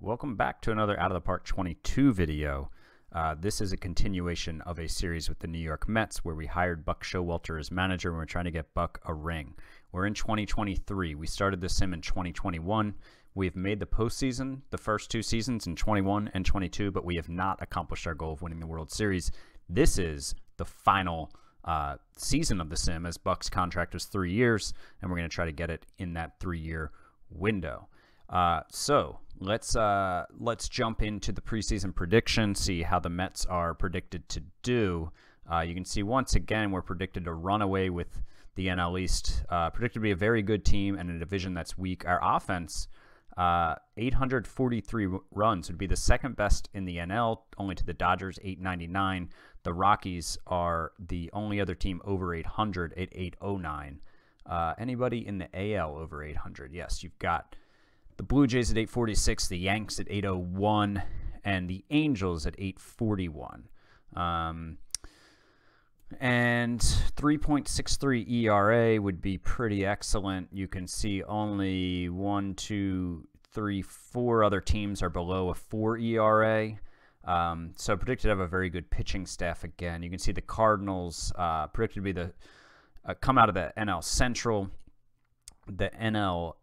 Welcome back to another Out of the Park 22 video. This is a continuation of a series with the New York Mets where we hired Buck Showalter as manager and we're trying to get Buck a ring. We're in 2023. We started this sim in 2021. We've made the postseason the first two seasons in 21 and 22, but we have not accomplished our goal of winning the World Series. This is the final season of the sim, as Buck's contract was 3 years, and we're going to try to get it in that 3-year window. So let's jump into the preseason prediction, see how the Mets are predicted to do. You can see once again we're predicted to run away with the NL East, predicted to be a very good team and a division that's weak. Our offense, 843 runs would be the second best in the NL, only to the Dodgers, 899. The Rockies are the only other team over 800 at 809. Anybody in the AL over 800? Yes, you've got the Blue Jays at 846, the Yanks at 801, and the Angels at 841. And 3.63 ERA would be pretty excellent. You can see only 4 other teams are below a 4 ERA. So predicted to have a very good pitching staff again. You can see the Cardinals predicted to be come out of the NL Central. The NL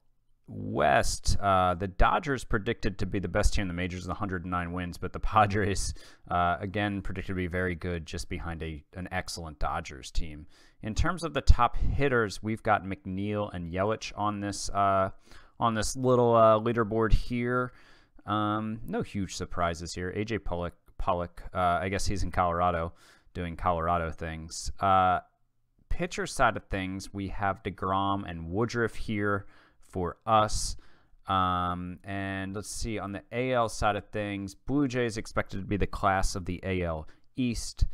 West, the Dodgers predicted to be the best team in the majors with 109 wins, but the Padres, again, predicted to be very good just behind an excellent Dodgers team. In terms of the top hitters, we've got McNeil and Yelich on this little leaderboard here. No huge surprises here. AJ Pollock, I guess he's in Colorado doing Colorado things. Pitcher side of things, we have DeGrom and Woodruff here for us. And let's see, on the AL side of things, Blue Jays expected to be the class of the AL East,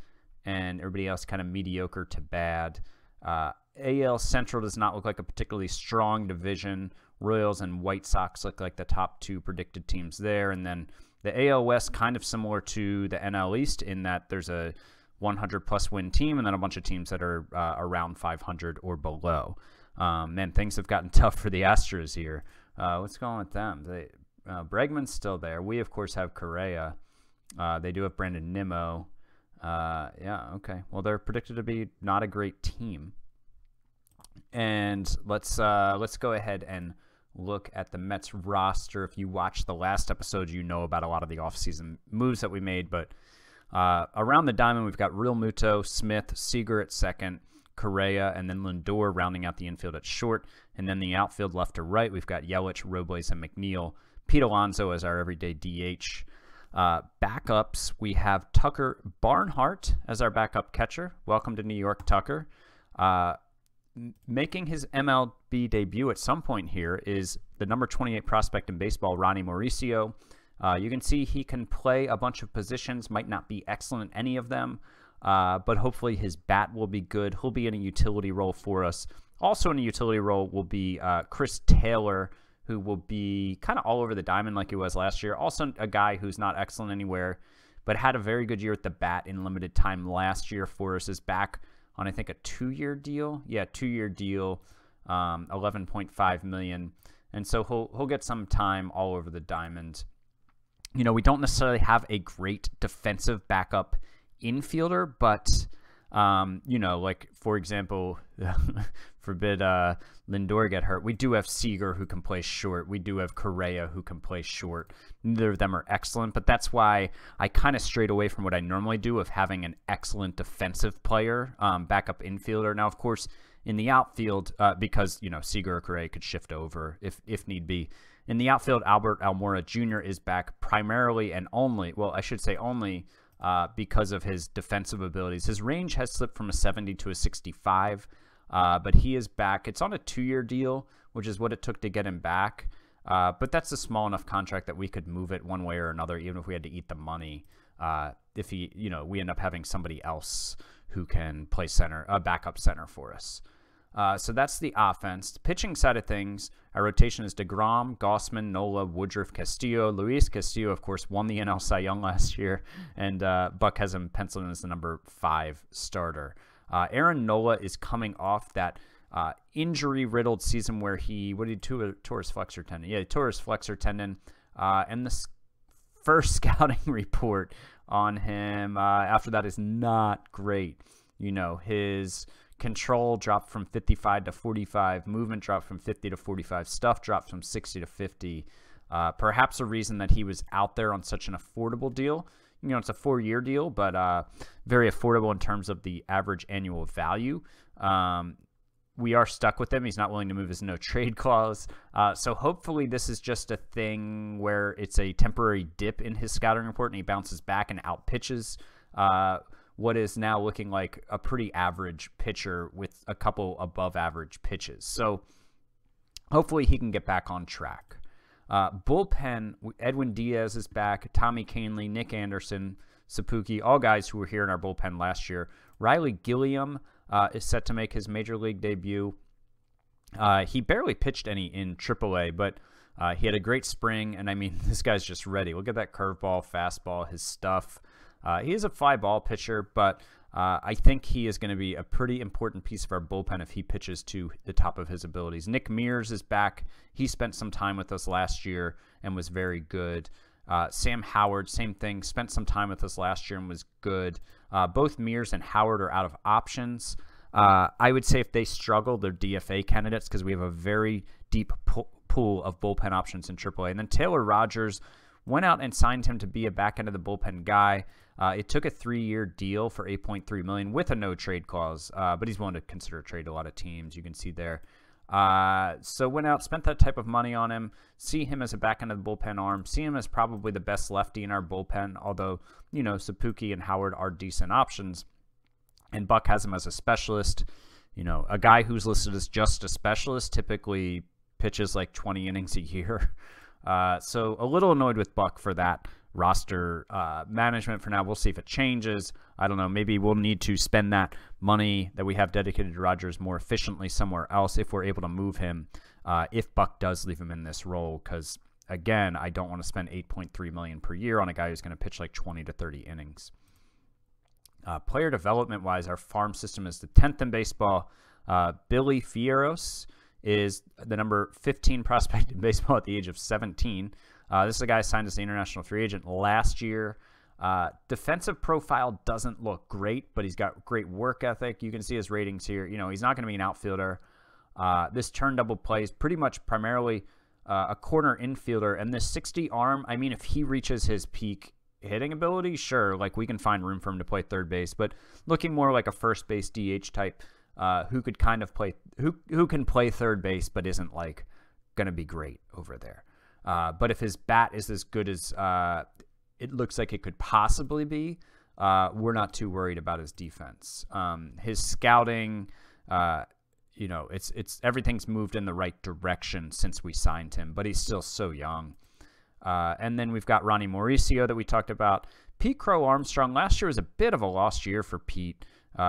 and everybody else kind of mediocre to bad. AL Central does not look like a particularly strong division. Royals and White Sox look like the top two predicted teams there. And then the AL West kind of similar to the NL East in that there's a 100-plus win team and then a bunch of teams that are around 500 or below. Man, things have gotten tough for the Astros here. What's going on with them? Bregman's still there. We, of course, have Correa. They do have Brandon Nimmo. Yeah, okay. Well, they're predicted to be not a great team. And let's go ahead and look at the Mets roster. If you watched the last episode, you know about a lot of the offseason moves that we made. But around the diamond, we've got Real Muto, Smith, Seeger at second, Correa, and then Lindor rounding out the infield at short. And then the outfield left to right, we've got Yelich, Robles, and McNeil. Pete Alonso as our everyday DH. Backups, we have Tucker Barnhart as our backup catcher. Welcome to New York, Tucker. Making his MLB debut at some point here is the number 28 prospect in baseball, Ronnie Mauricio. You can see he can play a bunch of positions, might not be excellent in any of them. But hopefully his bat will be good. He'll be in a utility role for us. Also in a utility role will be Chris Taylor, who will be kind of all over the diamond like he was last year. Also a guy who's not excellent anywhere, but had a very good year at the bat in limited time last year for us. Is back on, I think, a 2-year deal. Yeah, 2-year deal, $11.5 million. And so he'll get some time all over the diamond. You know, we don't necessarily have a great defensive backup infielder, but you know, like for example, forbid Lindor get hurt, we do have Seeger who can play short. We do have Correa who can play short. Neither of them are excellent, but that's why I kind of strayed away from what I normally do of having an excellent defensive player, backup infielder. Now, of course, in the outfield, because you know Seeger or Correa could shift over if need be. In the outfield, Almora Jr. is back primarily and only, well, I should say only, because of his defensive abilities. His range has slipped from a 70 to a 65, but he is back. It's on a 2-year deal, which is what it took to get him back. But that's a small enough contract that we could move it one way or another, even if we had to eat the money. If we end up having somebody else who can play center, a backup center for us. So that's the offense. The pitching side of things, our rotation is DeGrom, Gausman, Nola, Woodruff, Castillo. Luis Castillo, of course, won the NL Cy Young last year, and Buck has him penciled in as the number 5 starter. Aaron Nola is coming off that injury-riddled season where he tore his flexor tendon. Yeah, he tore his flexor tendon. And the first scouting report on him after that is not great. You know, his control dropped from 55 to 45, movement dropped from 50 to 45, stuff dropped from 60 to 50. Perhaps a reason that he was out there on such an affordable deal. You know, it's a 4-year deal, but very affordable in terms of the average annual value. We are stuck with him. He's not willing to move his no-trade clause. So hopefully this is just a thing where it's a temporary dip in his scouting report and he bounces back and out-pitches what is now looking like a pretty average pitcher with a couple above-average pitches. So hopefully he can get back on track. Bullpen, Edwin Diaz is back, Tommy Canley, Nick Anderson, Sapuki, all guys who were here in our bullpen last year. Riley Gilliam is set to make his major league debut. He barely pitched any in AAA, but he had a great spring, and I mean, this guy's just ready. Look at that curveball, fastball, his stuff. He is a fly ball pitcher, but I think he is going to be a pretty important piece of our bullpen if he pitches to the top of his abilities. Nick Mears is back. He spent some time with us last year and was very good. Sam Howard, same thing, spent some time with us last year and was good. Both Mears and Howard are out of options. I would say if they struggle, they're DFA candidates because we have a very deep pool of bullpen options in AAA. And then Taylor Rogers, went out and signed him to be a back end of the bullpen guy. It took a 3-year deal for $8.3 million with a no trade clause, but he's willing to consider a trade to a lot of teams. You can see there. So went out, spent that type of money on him. See him as a back end of the bullpen arm. See him as probably the best lefty in our bullpen. Although, you know, Sapuki and Howard are decent options, and Buck has him as a specialist. You know, a guy who's listed as just a specialist typically pitches like 20 innings a year. So a little annoyed with Buck for that roster management for now. We'll see if it changes. I don't know. Maybe we'll need to spend that money that we have dedicated to Rogers more efficiently somewhere else if we're able to move him, if Buck does leave him in this role. Because, again, I don't want to spend $8.3 million per year on a guy who's going to pitch like 20 to 30 innings. Player development-wise, our farm system is the 10th in baseball. Billy Fierros is the number 15 prospect in baseball at the age of 17. This is a guy signed as the international free agent last year. Defensive profile doesn't look great, but he's got great work ethic. You can see his ratings here. You know, he's not going to be an outfielder. This turn double play is pretty much primarily a corner infielder. And this 60 arm, I mean, if he reaches his peak hitting ability, sure, like we can find room for him to play third base. But looking more like a first base DH type, who could kind of play, who can play third base but isn't like going to be great over there. But if his bat is as good as it looks like it could possibly be, we're not too worried about his defense. His scouting, you know, it's everything's moved in the right direction since we signed him, but he's still so young. And then we've got Ronnie Mauricio that we talked about. Pete Crow Armstrong, last year was a bit of a lost year for Pete.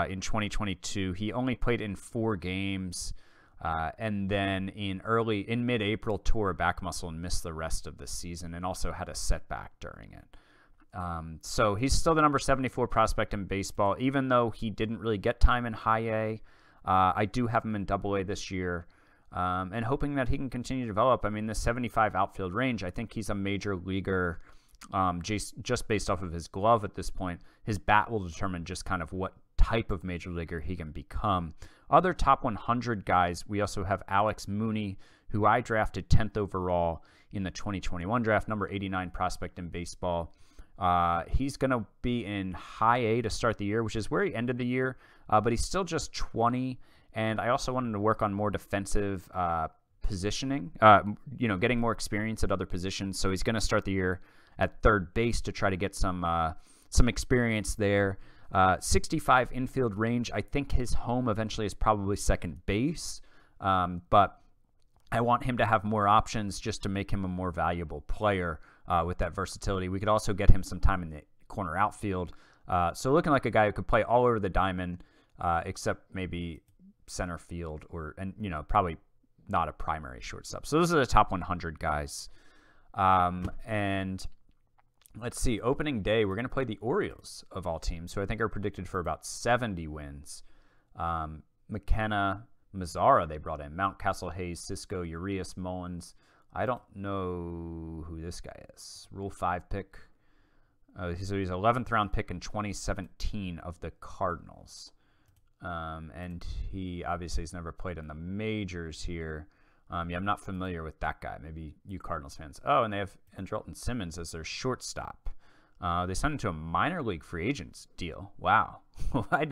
In 2022, he only played in 4 games, and then in mid-April tore a back muscle and missed the rest of the season, and also had a setback during it. So he's still the number 74 prospect in baseball, even though he didn't really get time in high A. I do have him in double A this year, and hoping that he can continue to develop. I mean, the 75 outfield range, I think he's a major leaguer just based off of his glove at this point. His bat will determine just kind of what type of major leaguer he can become. Other top 100 guys, we also have Alex Mooney, who I drafted 10th overall in the 2021 draft, number 89 prospect in baseball. He's going to be in high A to start the year, which is where he ended the year, but he's still just 20, and I also wanted to work on more defensive positioning, you know, getting more experience at other positions, so he's going to start the year at third base to try to get some experience there. 65 infield range. I think his home eventually is probably second base, but I want him to have more options just to make him a more valuable player with that versatility. We could also get him some time in the corner outfield. So looking like a guy who could play all over the diamond, except maybe center field and you know, probably not a primary shortstop. So those are the top 100 guys. And let's see, opening day, we're going to play the Orioles of all teams, who I think are predicted for about 70 wins. McKenna, Mazzara they brought in, Mountcastle, Hayes, Cisco, Urias, Mullins, I don't know who this guy is. Rule 5 pick. So he's 11th round pick in 2017 of the Cardinals. And he obviously has never played in the majors here. Yeah, I'm not familiar with that guy. Maybe you Cardinals fans. Oh, and they have Andrelton Simmons as their shortstop. They signed him to a minor league free agents deal. Wow. I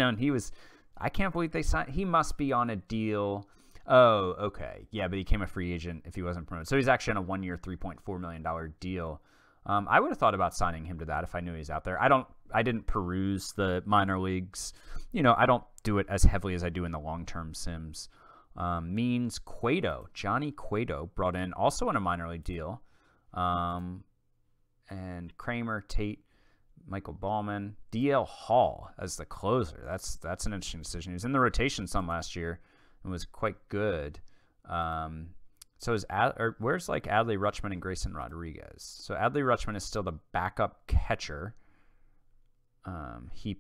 can't believe they signed. He must be on a deal. Oh, okay. Yeah, but he became a free agent if he wasn't promoted. So he's actually on a 1-year, $3.4 million deal. I would have thought about signing him to that if I knew he's out there. I didn't peruse the minor leagues. I don't do it as heavily as I do in the long-term sims. Means Cueto, Johnny Cueto, brought in also on a minor league deal. And Kramer, Tate, Michael Ballman, DL Hall as the closer. That's an interesting decision. He was in the rotation some last year and was quite good. So where's like Adley, Ruchman, and Grayson Rodriguez? So Adley Ruchman is still the backup catcher. He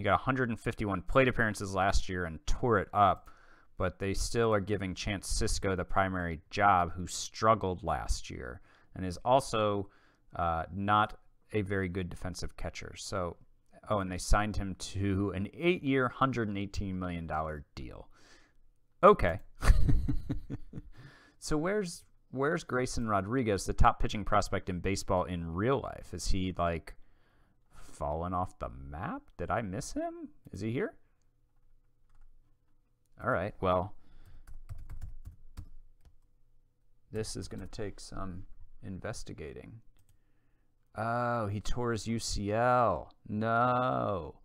got 151 plate appearances last year and tore it up, but they still are giving Chance Cisco the primary job, who struggled last year and is also not a very good defensive catcher. So, and they signed him to an 8-year, $118 million deal. Okay. So where's Grayson Rodriguez, the top pitching prospect in baseball in real life? Is he like fallen off the map? Did I miss him? Is he here? All right. Well, this is going to take some investigating. Oh, he tore his UCL. No.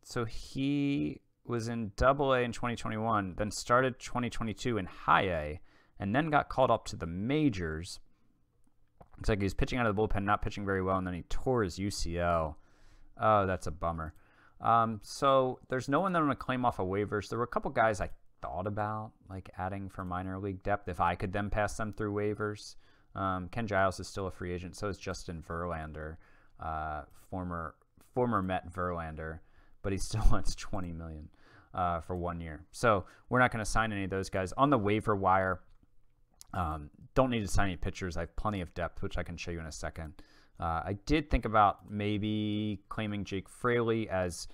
So he was in Double-A in 2021, then started 2022 in High-A, and then got called up to the majors. Looks like he was pitching out of the bullpen, not pitching very well, and then he tore his UCL. Oh, that's a bummer. So there's no one that I'm going to claim off of waivers. There were a couple guys I thought about, like adding for minor league depth, if I could then pass them through waivers. Ken Giles is still a free agent. So is Justin Verlander, former Met Verlander, but he still wants $20 million for 1 year. So we're not going to sign any of those guys on the waiver wire. Don't need to sign any pitchers. I have plenty of depth, which I can show you in a second. I did think about maybe claiming Jake Fraley as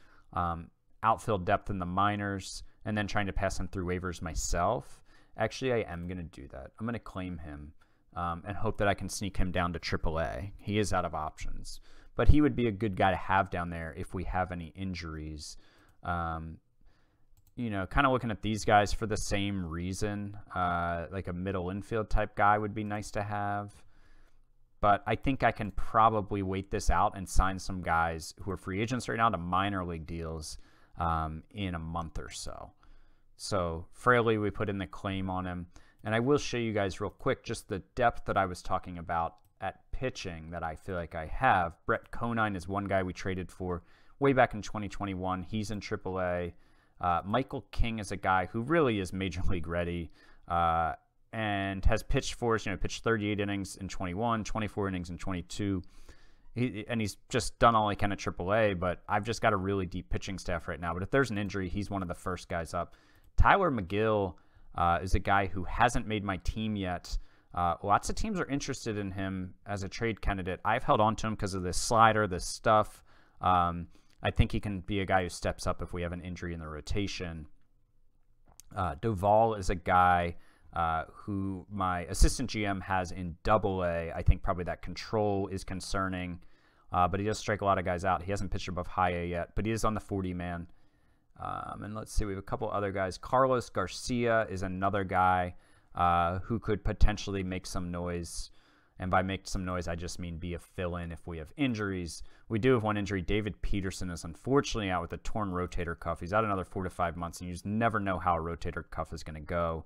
outfield depth in the minors and then trying to pass him through waivers myself. Actually, I am going to do that. I'm going to claim him and hope that I can sneak him down to AAA. He is out of options, but he would be a good guy to have down there if we have any injuries. Kind of looking at these guys for the same reason. Like a middle infield type guy would be nice to have. But I think I can probably wait this out and sign some guys who are free agents right now to minor league deals in a month or so. So Fraley, we put in the claim on him. And I will show you guys real quick just the depth that I was talking about at pitching that I feel like I have. Brett Conine is one guy we traded for way back in 2021. He's in AAA. Michael King is a guy who really is major league ready and has pitched for us, pitched 38 innings in 21, 24 innings in 22. And he's just done all he can at AAA, but I've just got a really deep pitching staff right now. But if there's an injury, he's one of the first guys up. Tyler Mcgill is a guy who hasn't made my team yet. Lots of teams are interested in him as a trade candidate. I've held on to him because of this slider, this stuff. I think he can be a guy who steps up if we have an injury in the rotation. Doval is a guy who my assistant GM has in Double-A. I think probably that control is concerning, but he does strike a lot of guys out. He hasn't pitched above High-A yet, but he is on the 40-man. And let's see, we have a couple other guys. Carlos Garcia is another guy who could potentially make some noise. And by make some noise, I just mean be a fill-in if we have injuries. We do have one injury. David Peterson is unfortunately out with a torn rotator cuff. He's out another 4 to 5 months, and you just never know how a rotator cuff is going to go.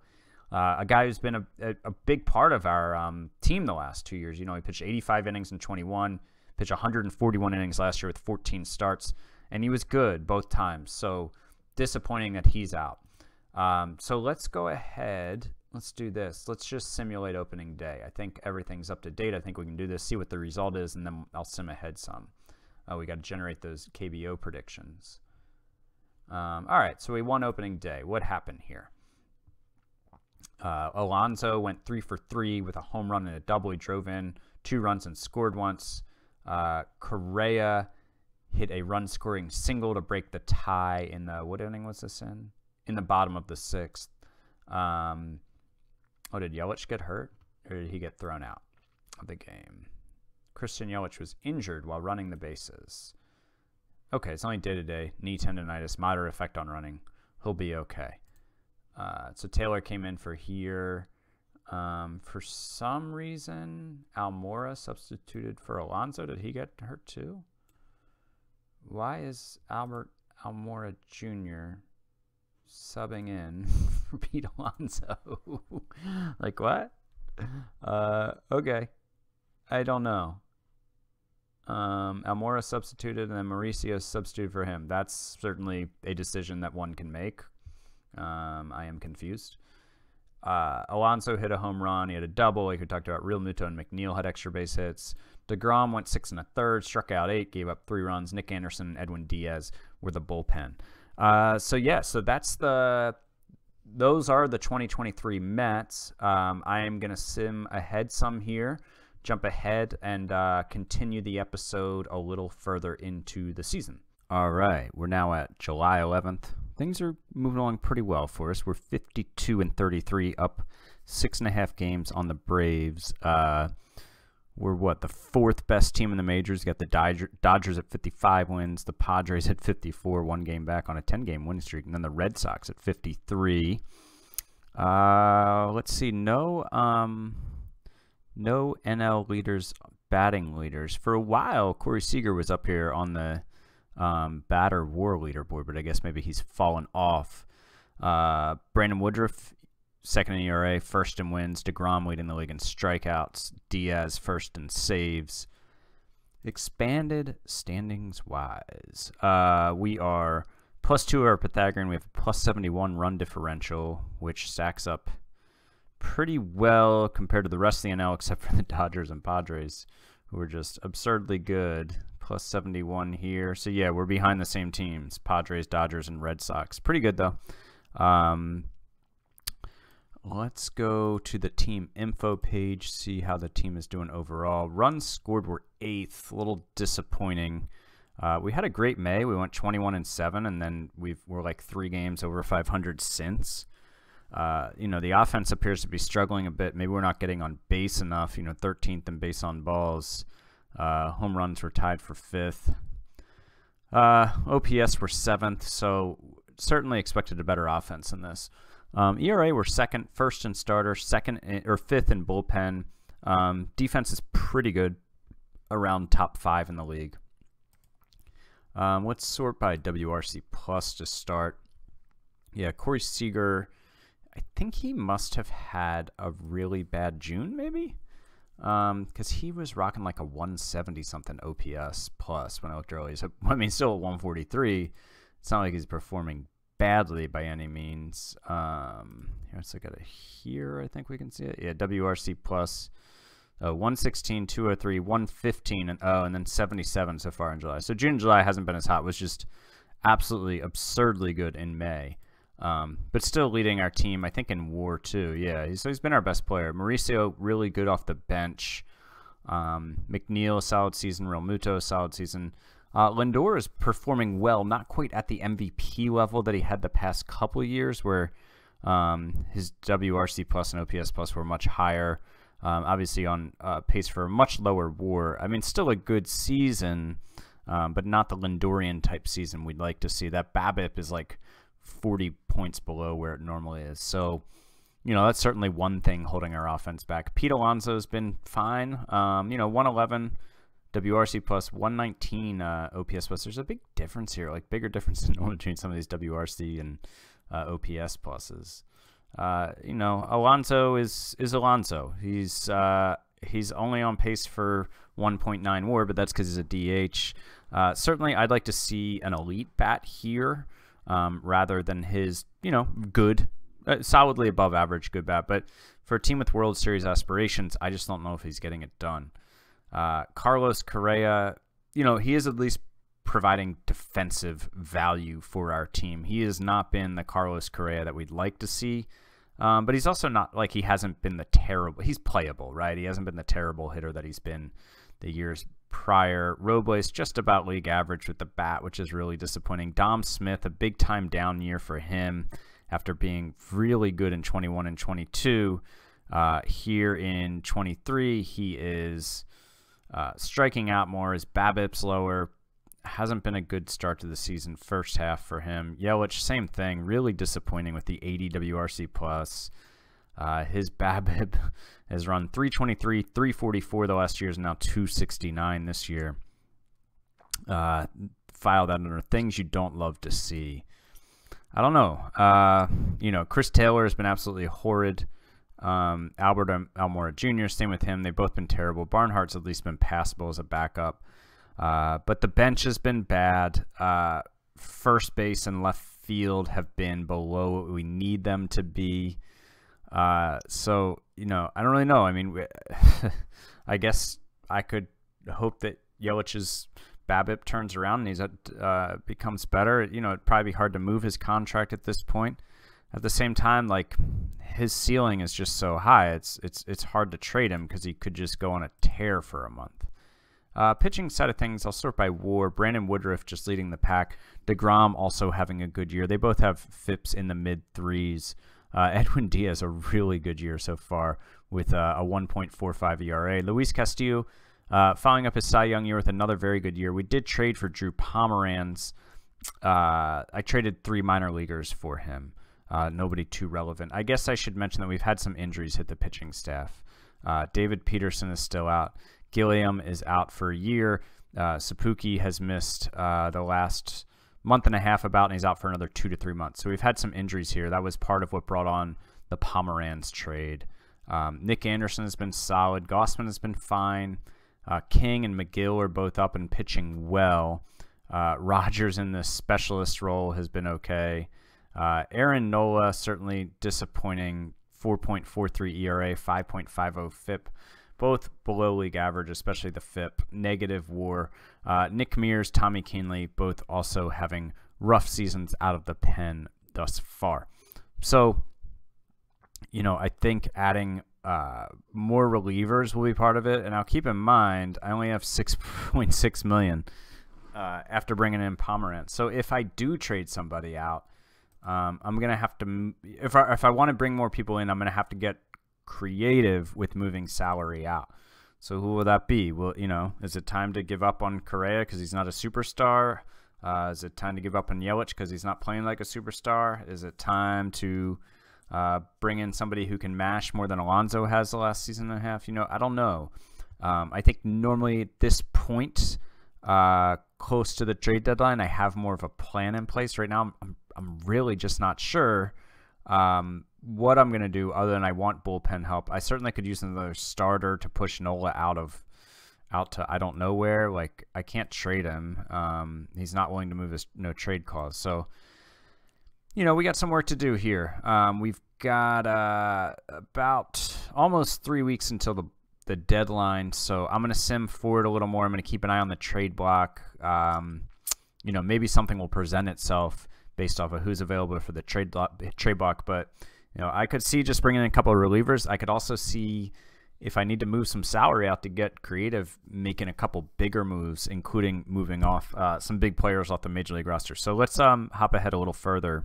A guy who's been a big part of our team the last 2 years. He pitched 85 innings in 21, pitched 141 innings last year with 14 starts, and he was good both times. So disappointing that he's out. So let's go ahead. Let's do this. Let's just simulate opening day. I think everything's up to date. I think we can do this, see what the result is, and then I'll sim ahead some. We got to generate those KBO predictions. All right, so we won opening day. What happened here? Alonso went 3 for 3 with a home run and a double. He drove in 2 runs and scored once. Correa hit a run-scoring single to break the tie in the, what inning was this in? In the bottom of the 6th. Did Yelich get hurt? Or did he get thrown out of the game? Christian Yelich was injured while running the bases. Okay, it's only day-to-day. Knee tendonitis, moderate effect on running. He'll be okay. So Taylor came in for here. For some reason, Almora substituted for Alonso. Did he get hurt too? Why is Almora Jr. subbing in for Pete Alonso? Like what? Okay. I don't know. Almora substituted and then Mauricio substituted for him. That's certainly a decision that one can make. I am confused. Alonso hit a home run. He had a double. Like we talked about, Real Muto and McNeil had extra base hits. DeGrom went 6 1/3, struck out 8, gave up 3 runs. Nick Anderson and Edwin Diaz were the bullpen. So that's those are the 2023 Mets. I am going to sim ahead some here, jump ahead, and continue the episode a little further into the season. All right, we're now at July 11th. Things are moving along pretty well for us. We're 52-33, up 6.5 games on the Braves. We're the 4th best team in the majors. You got the Dodgers at 55 wins, the Padres at 54, 1 game back on a 10-game winning streak, and then the Red Sox at 53. Let's see, no NL leaders, batting leaders. For a while, Corey Seeger was up here on the batter WAR leaderboard, but I guess maybe he's fallen off. Brandon Woodruff, 2nd in ERA, 1st in wins. DeGrom leading the league in strikeouts. Diaz 1st in saves. Expanded standings wise, we are +2 our Pythagorean. We have a +71 run differential, which stacks up pretty well compared to the rest of the NL, except for the Dodgers and Padres, who are just absurdly good. +71 here. So, yeah, we're behind the same teams, Padres, Dodgers, and Red Sox. Pretty good, though. Let's go to the team info page, see how the team is doing overall. Runs scored were 8th, a little disappointing. We had a great May. We went 21-7, and then we're like 3 games over 500 since. The offense appears to be struggling a bit. Maybe we're not getting on base enough. 13th in base on balls. Home runs were tied for 5th. OPS were 7th, so certainly expected a better offense in this. ERA were 2nd, 1st in starter, 5th in bullpen. Defense is pretty good, around top 5 in the league. Let's sort by WRC plus to start. Yeah, Corey Seager, I think he must have had a really bad June, maybe? Because he was rocking like a 170-something OPS plus when I looked earlier. So, still at 143. It's not like he's performing badly by any means. Let's look at it here. I think we can see it. Yeah, WRC plus 116, 203, 115, and then 77 so far in July. So June and July hasn't been as hot. It was just absolutely absurdly good in May. But still leading our team, I think, in WAR too. Yeah, he's been our best player. Mauricio, really good off the bench. McNeil, solid season. Real Muto, solid season. Lindor is performing well, not quite at the MVP level that he had the past couple of years, where his WRC plus and OPS plus were much higher. Obviously on pace for a much lower WAR. Still a good season, but not the Lindorian type season we'd like to see. That BABIP is like 40 points below where it normally is. So, that's certainly one thing holding our offense back. Pete Alonso has been fine. 111 WRC plus, 119 OPS plus. There's a big difference here, like bigger difference between some of these WRC and OPS pluses. Alonso is Alonso. He's only on pace for 1.9 WAR, but that's because he's a DH. Certainly, I'd like to see an elite bat here rather than his, good, solidly above average good bat. But for a team with World Series aspirations, I just don't know if he's getting it done. Carlos Correa, he is at least providing defensive value for our team. He has not been the Carlos Correa that we'd like to see. But he's also not like he hasn't been the terrible. He's playable, right? He hasn't been the terrible hitter that he's been the years prior. Robles just about league average with the bat, which is really disappointing. Dom Smith, a big time down year for him after being really good in 21 and 22. Here in 23, he is striking out more. His BABIP's lower. Hasn't been a good start to the season first half for him. Yelich, same thing. Really disappointing with the 80 WRC plus. His BABIP has run 323, 344 the last year, is now 269 this year. File that under things you don't love to see. I don't know. You know, Chris Taylor has been absolutely horrid. Almora Jr., same with him. They've both been terrible. Barnhart's at least been passable as a backup. But the bench has been bad. First base and left field have been below what we need them to be. So, you know, I don't really know. I mean, I guess I could hope that Yelich's BABIP turns around and he's becomes better. You know, it'd probably be hard to move his contract at this point. At the same time, like, his ceiling is just so high. It's hard to trade him because he could just go on a tear for a month. Pitching side of things, I'll start by WAR. Brandon Woodruff just leading the pack. DeGrom also having a good year. They both have FIPS in the mid-3s. Edwin Diaz, a really good year so far with a 1.45 ERA. Luis Castillo following up his Cy Young year with another very good year. We did trade for Drew Pomeranz. I traded 3 minor leaguers for him. Nobody too relevant. I guess I should mention that we've had some injuries hit the pitching staff. David Peterson is still out. Gilliam is out for a year. Sapuki has missed the last month and a half about, and he's out for another 2 to 3 months. So we've had some injuries here. That was part of what brought on the Pomeranz trade. Nick Anderson has been solid. Gossman has been fine. King and McGill are both up and pitching well. Rogers in the specialist role has been okay. Aaron Nola, certainly disappointing. 4.43 ERA, 5.50 FIP. Both below league average, especially the FIP. Negative WAR. Nick Mears, Tommy Kahnle, both also having rough seasons out of the pen thus far. So, you know, I think adding more relievers will be part of it. And I'll keep in mind, I only have 6.6 million after bringing in Pomeranz. So if I do trade somebody out, I'm going to have to, if I want to bring more people in, I'm going to have to get creative with moving salary out. So who will that be? Well, you know, is it time to give up on Correa because he's not a superstar? Is it time to give up on Yelich because he's not playing like a superstar? Is it time to bring in somebody who can mash more than Alonso has the last season and a half? You know, I don't know. I think normally at this point, close to the trade deadline, I have more of a plan in place. Right now, I'm really just not sure what I'm going to do other than I want bullpen help. I certainly could use another starter to push Nola out to I don't know where. Like, I can't trade him. He's not willing to move his no trade clause. So, you know, we got some work to do here. We've got about almost 3 weeks until the deadline. So I'm going to sim forward a little more. I'm going to keep an eye on the trade block. You know, maybe something will present itself based off of who's available for the trade block. But, you know, I could see just bringing in a couple of relievers. I could also see if I need to move some salary out to get creative, making a couple bigger moves, including moving off some big players off the Major League roster. So let's hop ahead a little further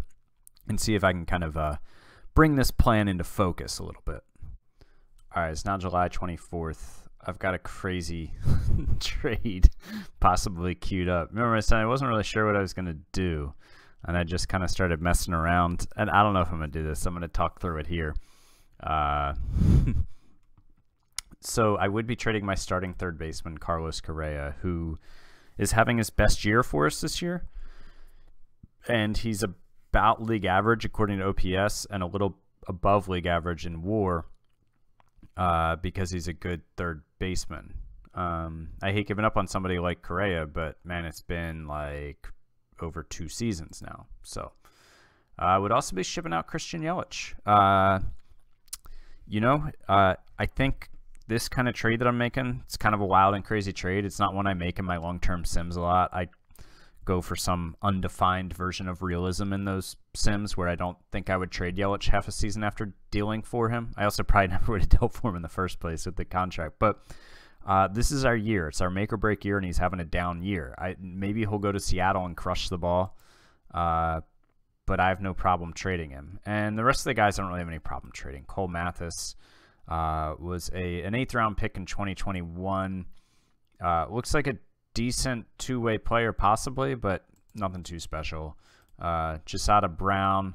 and see if I can kind of bring this plan into focus a little bit. All right, it's now July 24th. I've got a crazy trade possibly queued up. Remember I said I wasn't really sure what I was going to do, and I just kind of started messing around. And I don't know if I'm going to do this. I'm going to talk through it here. So I would be trading my starting third baseman, Carlos Correa, who is having his best year for us this year. And he's about league average according to OPS and a little above league average in WAR because he's a good third baseman. I hate giving up on somebody like Correa, but, man, it's been like over 2 seasons now. So I would also be shipping out Christian Yelich. You know, I think this kind of trade that I'm making, it's kind of a wild and crazy trade. It's not one I make in my long-term sims a lot. I go for some undefined version of realism in those sims where I don't think I would trade Yelich half a season after dealing for him. I also probably never would have dealt for him in the first place with the contract. But this is our year. It's our make or break year, and he's having a down year. Maybe he'll go to Seattle and crush the ball, but I have no problem trading him. And the rest of the guys I don't really have any problem trading. Cole Mathis was an 8th round pick in 2021. Looks like a decent two-way player possibly, but nothing too special. Josada Brown,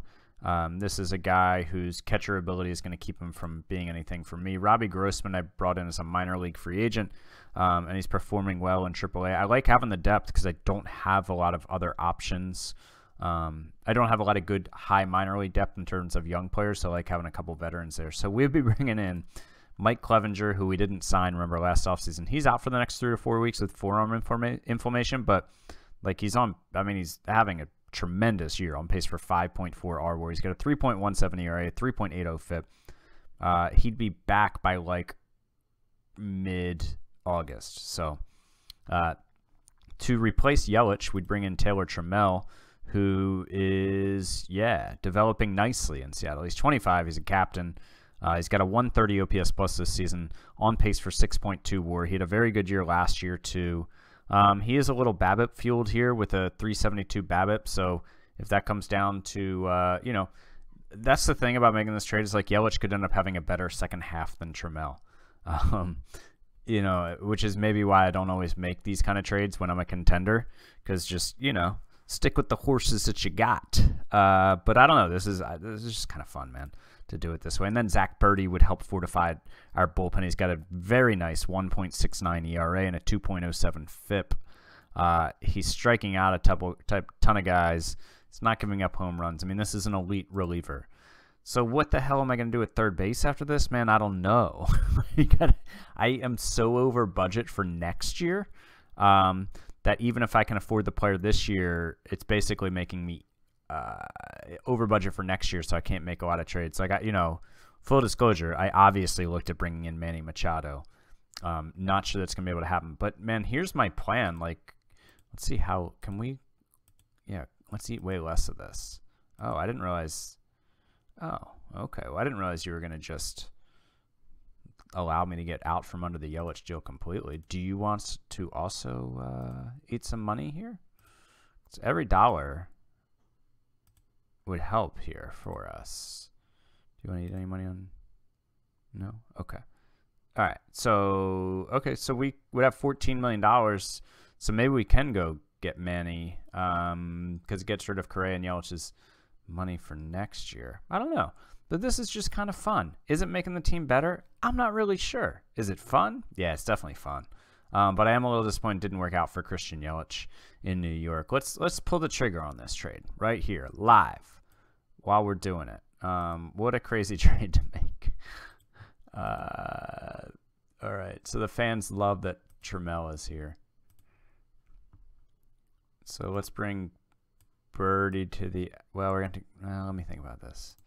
this is a guy whose catcher ability is going to keep him from being anything for me. Robbie Grossman I brought in as a minor league free agent, and he's performing well in AAA. I like having the depth because I don't have a lot of other options. I don't have a lot of good high minor league depth in terms of young players, so I like having a couple veterans there. So we'll be bringing in Mike Clevenger, who we didn't sign, remember, last offseason. He's out for the next 3 or 4 weeks with forearm inflammation, but like he's having a tremendous year, on pace for 5.4 R WAR. He's got a 3.17 ERA, 3.80 FIP. He'd be back by like mid-August. So to replace Yelich, we'd bring in Taylor Trammell, who is, developing nicely in Seattle. He's 25. He's a captain. He's got a 130 OPS plus this season, on pace for 6.2 WAR. He had a very good year last year, too. He is a little BABIP fueled here with a 372 BABIP, so if that comes down to, that's the thing about making this trade is like Yelich could end up having a better second half than Trammell, which is maybe why I don't always make these kind of trades when I'm a contender, because just, stick with the horses that you got. But I don't know. This is just kind of fun, man, to do it this way. And then Zach Birdie would help fortify our bullpen. He's got a very nice 1.69 ERA and a 2.07 FIP. He's striking out a ton of guys. He's not giving up home runs. I mean, this is an elite reliever. So what the hell am I going to do at third base after this? Man, I don't know. I am so over budget for next year that even if I can afford the player this year, it's basically making me over budget for next year, so I can't make a lot of trades. So I got, full disclosure, I obviously looked at bringing in Manny Machado. Not sure that's going to be able to happen. But, man, here's my plan. Like, let's see how – can we – let's eat way less of this. Oh, I didn't realize – oh, okay. Well, I didn't realize you were going to just allow me to get out from under the Yelich deal completely. Do you want to also eat some money here? It's every dollar would help here for us. Do you want to eat any money on? No? Okay. All right. So we would have $14 million. So maybe we can go get Manny because it gets rid of Correa and Yelich's money for next year. I don't know. But this is just kind of fun. Is it making the team better? I'm not really sure. Is it fun? Yeah, it's definitely fun. But I am a little disappointed it didn't work out for Christian Yelich in New York. Let's pull the trigger on this trade right here, live, while we're doing it. What a crazy trade to make. All right, so the fans love that Trammell is here. So let's bring Birdie to the – well, we're going to – let me think about this.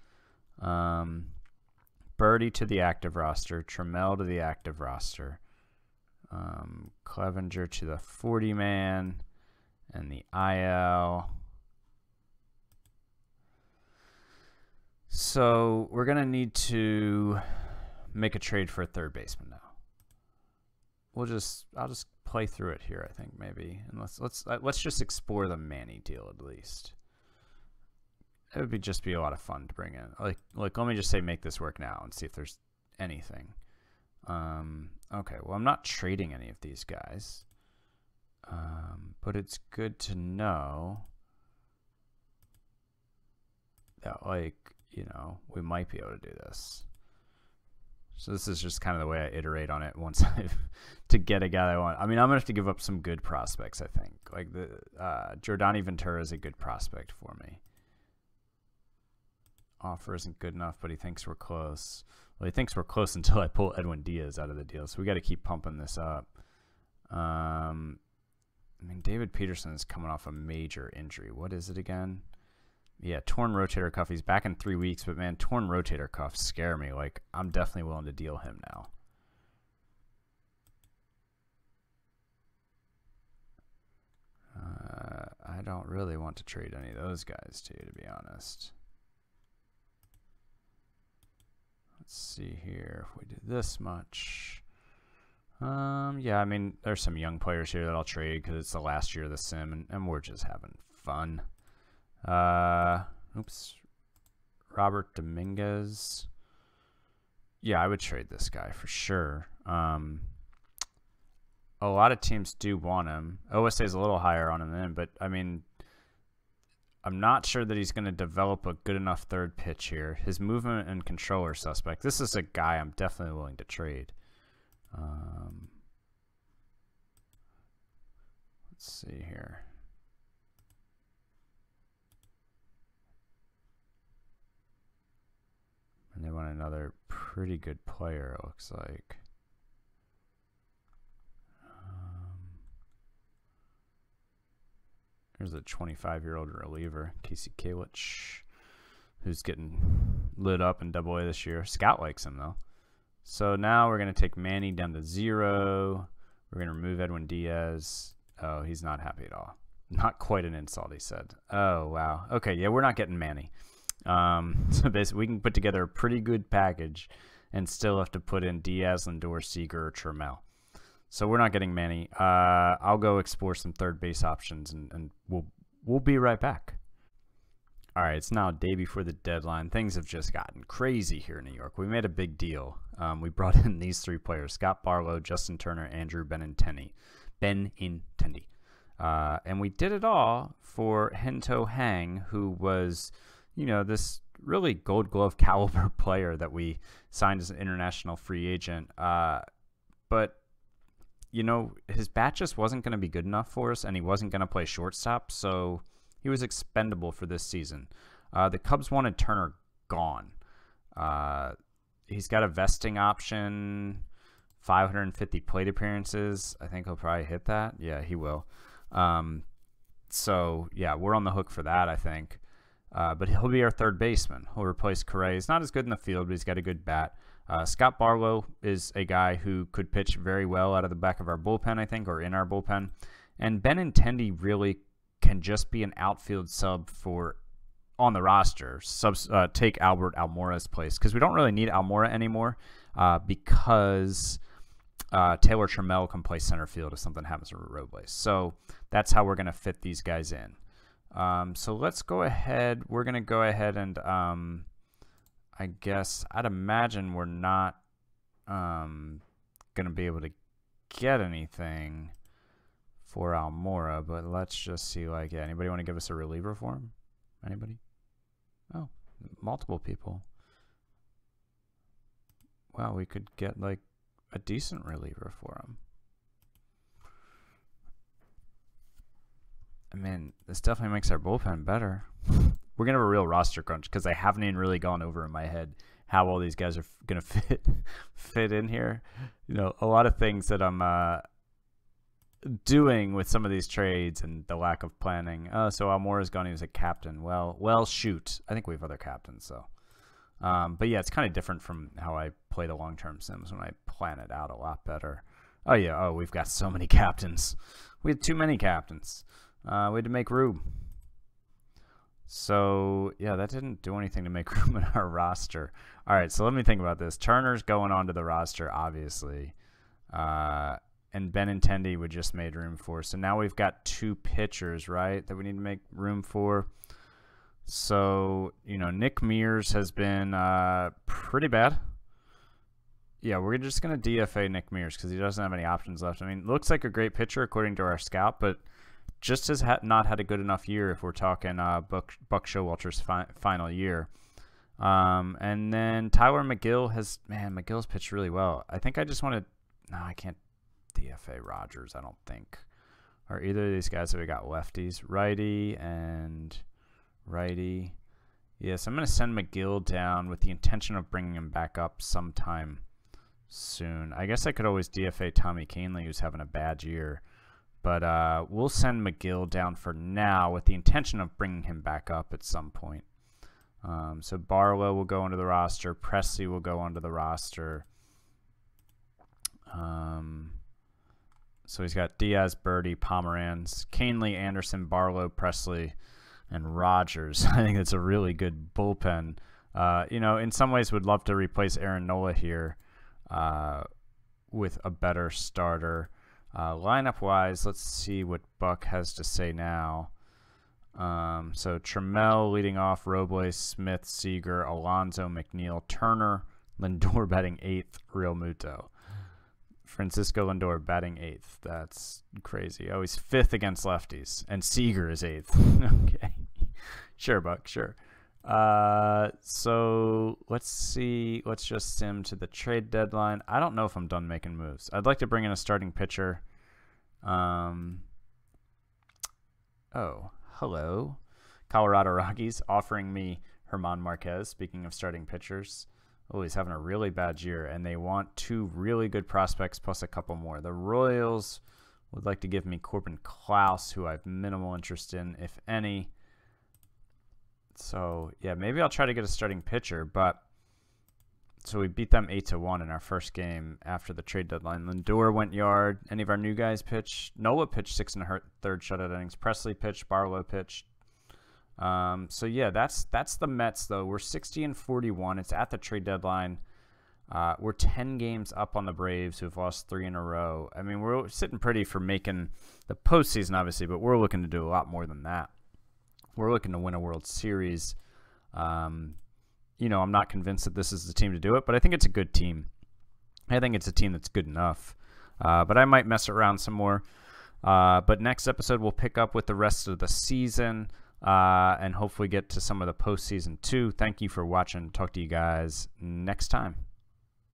Birdie to the active roster, Trammell to the active roster, Clevenger to the 40-man, and the IL. So we're going to need to make a trade for a third baseman now. I'll just play through it here, I think, maybe. And let's just explore the Manny deal at least. It would just be a lot of fun to bring in. Like let me just say make this work now and see if there's anything. Okay, well, I'm not trading any of these guys. But it's good to know that, like, we might be able to do this. So this is just kind of the way I iterate on it once to get a guy I want. I mean, I'm going to have to give up some good prospects, I think. Like the Jordani Ventura is a good prospect for me. Offer isn't good enough, but he thinks we're close. Well, he thinks we're close until I pull Edwin Diaz out of the deal. So we got to keep pumping this up. I mean, David Peterson is coming off a major injury. What is it again? Yeah, torn rotator cuff. He's back in 3 weeks, but man, torn rotator cuffs scare me. Like, I'm definitely willing to deal him now. don't really want to trade any of those guys to be honest. Let's see here. If we do this much. Yeah, I mean, there's some young players here that I'll trade because it's the last year of the sim, and we're just having fun. Oops. Robert Dominguez. Yeah, I would trade this guy for sure. A lot of teams do want him. OSA is a little higher on him then, but I mean, I'm not sure that he's going to develop a good enough third pitch here. His movement and control are suspect. This is a guy I'm definitely willing to trade. Let's see here. And they want another pretty good player, it looks like. Here's a 25-year-old reliever, Casey Kalich, who's getting lit up in Double-A this year. Scout likes him, though. So now we're going to take Manny down to 0. We're going to remove Edwin Diaz. Oh, he's not happy at all. Not quite an insult, he said. Oh, wow. Okay, yeah, we're not getting Manny. So basically, we can put together a pretty good package and still have to put in Diaz, Lindor, Seeger, or Trammell. So we're not getting Manny. I'll go explore some third base options, and we'll be right back. All right, it's now a day before the deadline. Things have just gotten crazy here in New York. We made a big deal. We brought in these 3 players: Scott Barlow, Justin Turner, Andrew Benintendi. And we did it all for Hento Hang, who was, you know, this really Gold Glove caliber player that we signed as an international free agent. But you know, his bat just wasn't going to be good enough for us, and he wasn't going to play shortstop, so he was expendable for this season. The Cubs wanted Turner gone. He's got a vesting option, 550 plate appearances. I think he'll probably hit that. Yeah, he will. So, yeah, we're on the hook for that, I think. But he'll be our third baseman. He'll replace Correa. He's not as good in the field, but he's got a good bat. Scott Barlow is a guy who could pitch very well out of the back of our bullpen, I think, or in our bullpen. And Benintendi really can just be an outfield sub for on the roster. Take Albert Almora's place, because we don't really need Almora anymore because Taylor Trammell can play center field if something happens to Robles. So that's how we're going to fit these guys in. So let's go ahead. We're going to go ahead and I guess I'd imagine we're not going to be able to get anything for Almora, but let's just see, like, yeah, anybody want to give us a reliever for him? Anybody? Oh, multiple people. Well, we could get, like, a decent reliever for him. I mean, this definitely makes our bullpen better. We're going to have a real roster crunch because I haven't even really gone over in my head how all these guys are going to fit in here. You know, a lot of things that I'm doing with some of these trades and the lack of planning. So Almora's gone. He was a captain. Well, shoot. I think we have other captains, so. But yeah, it's kind of different from how I play the long-term sims when I plan it out a lot better. Oh, yeah. Oh, we've got so many captains. We had too many captains. We had to make room. So, yeah, that didn't do anything to make room in our roster. All right, so let me think about this. Turner's going onto the roster, obviously. And Benintendi we just made room for. So now we've got 2 pitchers, right, that we need to make room for. So, you know, Nick Mears has been pretty bad. Yeah, we're just going to DFA Nick Mears because he doesn't have any options left. I mean, looks like a great pitcher according to our scout, but just has not had a good enough year if we're talking Buck Showalter's final year. And then Tyler Mcgill Mcgill's pitched really well. I think I just want to, no, I can't DFA Rogers, I don't think. Or either of these guys that we got lefties, righty and righty. Yes, I'm going to send Mcgill down with the intention of bringing him back up sometime soon. I guess I could always DFA Tommy Kahnle, who's having a bad year. But we'll send Mcgill down for now with the intention of bringing him back up at some point. So Barlow will go onto the roster. Presley will go onto the roster. So he's got Diaz, Birdie, Pomeranz, Canely, Anderson, Barlow, Presley, and Rogers. I think it's a really good bullpen. In some ways would love to replace Aaron Nola here with a better starter. Lineup-wise, let's see what Buck has to say now. So Trammell leading off, Robles, Smith, Seeger, Alonso, McNeil, Turner, Lindor batting 8th, Real Muto. Francisco Lindor batting 8th. That's crazy. Oh, he's 5th against lefties, and Seeger is 8th. Okay. Sure, Buck, sure. So let's see. Let's just sim to the trade deadline. I don't know if I'm done making moves. I'd like to bring in a starting pitcher. Oh, hello. Colorado Rockies offering me German Marquez. Speaking of starting pitchers. Oh, he's having a really bad year, and they want 2 really good prospects plus a couple more. The Royals would like to give me Corbin Klaus, who I have minimal interest in, if any. So, yeah, maybe I'll try to get a starting pitcher, but so we beat them 8-1 in our first game after the trade deadline. Lindor went yard. Any of our new guys pitched? Nola pitched 6 1/3 shutout innings. Presley pitched. Barlow pitched. So yeah, that's the Mets though. We're 60-41. It's at the trade deadline. We're 10 games up on the Braves, who've lost 3 in a row. I mean, we're sitting pretty for making the postseason, obviously, but we're looking to do a lot more than that. We're looking to win a World Series. I'm not convinced that this is the team to do it, but I think it's a good team. I think it's a team that's good enough. But I might mess around some more. But next episode, we'll pick up with the rest of the season. And hopefully get to some of the postseason too. Thank you for watching. Talk to you guys next time.